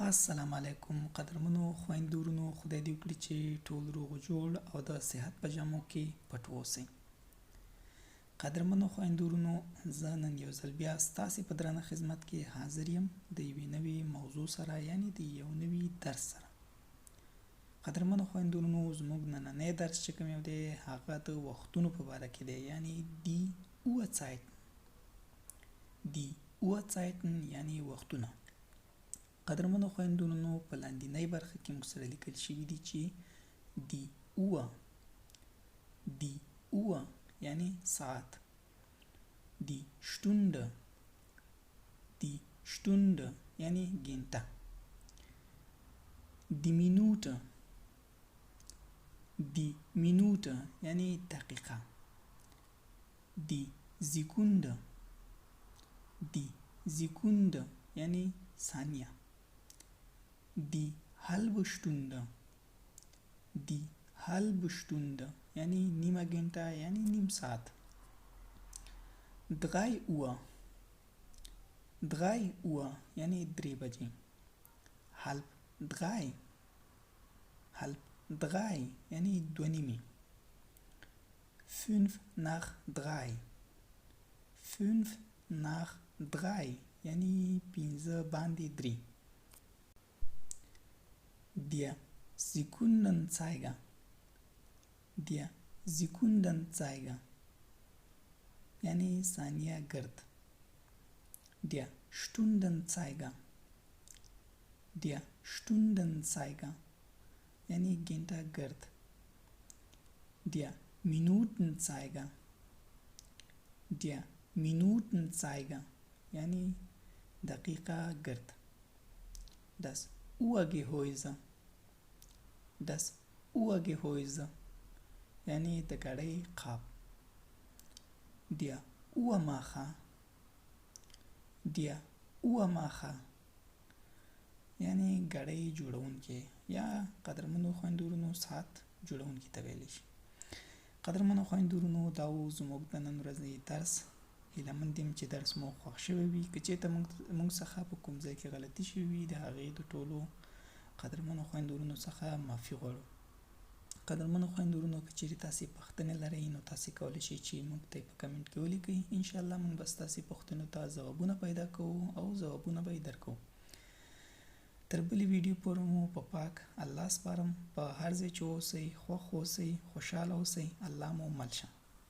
السلام علیکم قدرمنو خويندو ورونو، خدای دې وکړي چې ټول روغ جوړ او د صحت په جامو کې پټ اوسئ. قدرمنو خويندو ورونو، زه نن یو ځل بیا ستاسې په درنه خدمت کې حاضر یم د یوې نوې موضوع سره، یعنی د یو نوي درس سره. قدرمنو خويندو ورونو، زموږ نننی درس چې کوم یو دی هغه د وختونو په باره کې دی، یعنی دی Uhrzeiten یعنی وختونه. قدرمنو خويندو ورونو، په لاندینۍ برخه کې موږ سره لیکل شوي دي چې دی Uhr یعنی ساعت، دی Stunde یعنی ګنټه، دی Minute یعنی دقیقه، دی Sekunde یعنی ثانیه، die halbe Stunde یعنی نیمه ګنټه یعنی نیم ساعت. 3 Uhr یعنی 3 بجې. halb 3 یعنی 2 نیمې. 5 nach 3 یعنی 15 باندې 3. Der Sekundenzeiger یعنی ثانیه گرد. Der Stundenzeiger یعنی گنټه گرد. Der Minutenzeiger یعنی دقیقه گرد. Das Uhrgehäuse یعنی د ګړۍ قاب. Der Uhrmacher یعنی ګړۍ جوړونکی یا قدرمنو خويندو ورونو ساعت جوړونکی ته ویل شي. قدرمنو خويندو ورونو، دا و زموږ د نن ورځې درس. هیله مند یم چې درس مو خوښ شوی وي. که چېرته موږ څخه په کوم ځای کې غلطي شوې وي، د هغې د ټولو قدرمنو خویندو ورونو څخه معافي غواړو. قدرمنو خویندو ورونو، که چیرې تاسې پوښتنې لرئ نو تاسې کولی شئ چې موږ ته په کمنټ کې ولیکئ. انشاءالله موږ به ستاسې پوښتنو ته ځوابونه پیدا کوو او ځوابونه به یې درکوو. تر بلې ویډیو پورې مو په پاک الله سپارم. په هر ځای چې اوسئ خوښ اوسئ، خوشحاله اوسئ. الله مو مل شه.